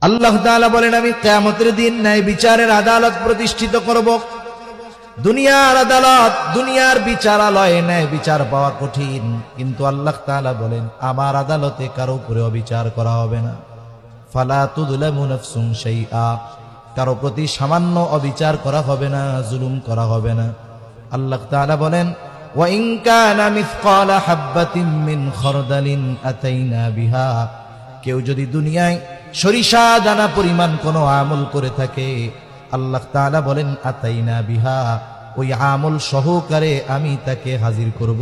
আল্লাহ তাআলা বলেন, আমি কিয়ামতের দিন ন্যায় বিচারের আদালত প্রতিষ্ঠিত করব। দুনিয়ার আদালত, দুনিয়ার বিচারালয়ে ন্যায় বিচার পাওয়া কঠিন, কিন্তু আল্লাহ তাআলা বলেন আমার আদালতে কারো উপরে অবিচার করা হবে না। ফালা তুযলামু নাফসুন শাইআ, কারো প্রতি সামান্য অবিচার করা হবে না, জুলুম করা হবে না। আল্লাহ তাআলা বলেন, ওয়া ইন কানা মিসকালা হাববাতিন মিন খারদালিন আতাইনা বিহা, কেউ যদি দুনিয়ায় সরিষা দানা পরিমাণ কোনো আমল করে থাকে, আল্লাহ তাআলা বলেন আতাইনা বিহা, ওই আমল সহকারে আমি তাকে হাজির করব।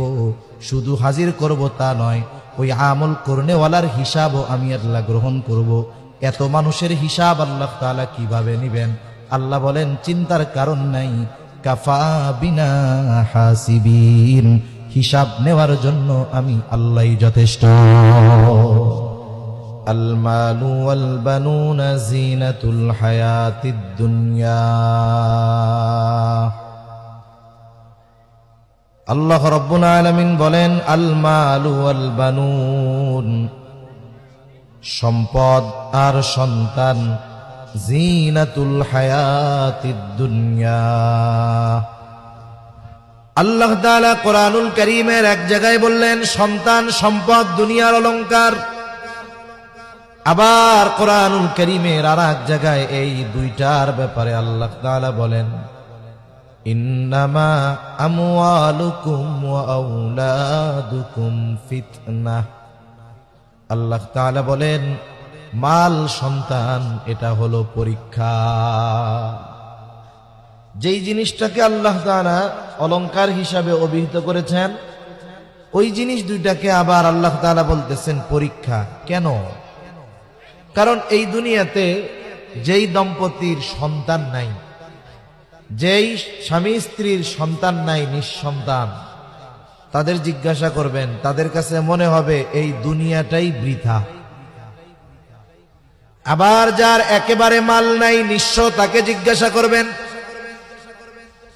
শুধু হাজির করব তা নয়, ওই আমল করনেওয়ালার হিসাবও আমি আল্লাহ গ্রহণ করব। এত মানুষের হিসাব আল্লাহ তাআলা কিভাবে নেবেন? আল্লাহ বলেন চিন্তার কারণ নাই, কাফা বিনা হাসিবিন, হিসাব নেওয়ার জন্য আমি আল্লাহই যথেষ্ট। আল মালু ওয়াল বানুনা জিনাতুল হায়াতিদ দুনিয়া। আল্লাহ রাব্বুল আলামিন বলেন, আল মালু ওয়াল বানুন, সম্পদ আর সন্তান, জিনাতুল হায়াতিদ দুনিয়া। আল্লাহ তাআলা কোরআনুল কারীমের এক জায়গায় বললেন সন্তান সম্পদ দুনিয়ার অলংকার, আবার কোরআনুল কারীমের আর এক জায়গায় এই দুইটার ব্যাপারে আল্লাহ তাআলা বলেন, ইন্নামা আমওয়ালুকুম ওয়া আওলাদুকুম ফিতনাহ। আল্লাহ তাআলা বলেন মাল সন্তান এটা হলো পরীক্ষা। যেই জিনিসটাকে আল্লাহ তাআলা অলংকার হিসাবে অভিহিত করেছেন, ওই জিনিস দুইটাকে আবার আল্লাহ তাআলা বলতেছেন পরীক্ষা। কেন? কারণ এই দুনিয়াতে যেই দম্পতির সন্তান নাই, যেই স্বামী স্ত্রীর সন্তান নাই, নিঃসন্তান, তাদের জিজ্ঞাসা করবেন, তাদের কাছে মনে হবে এই দুনিয়াটাই বৃথা। আবার যার একেবারে মাল নাই, নিঃস্ব, তাকে জিজ্ঞাসা করবেন,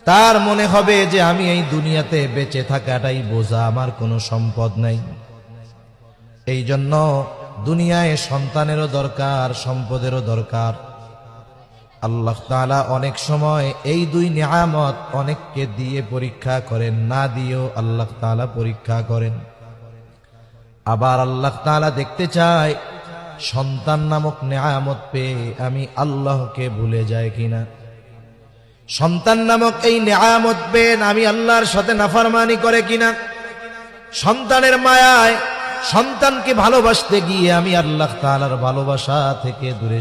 তার মনে হবে যে আমি এই দুনিয়াতে বেঁচে থাকাটাই বোঝা, আমার কোনো সম্পদ নাই। এই জন্য দুনিয়ায় সন্তানেরও দরকার, সম্পদেরও দরকার। আল্লাহ তাআলা অনেক সময় এই দুই নিয়ামত অনেককে দিয়ে পরীক্ষা করেন, না দিয়েও আল্লাহ তাআলা পরীক্ষা করেন। আবার আল্লাহ তাআলা দেখতে চায় সন্তান নামক নিয়ামত পেয়ে আমি আল্লাহকে ভুলে যায় কিনা। সন্তান নামক এই নিয়ামত পেয়ে আমি আল্লাহর সাথে নাফরমানি করে কিনা। সন্তানের মায়ায় সন্তানকে ভালোবাসতে গিয়ে আমি আল্লাহ তাআলার ভালোবাসা থেকে দূরে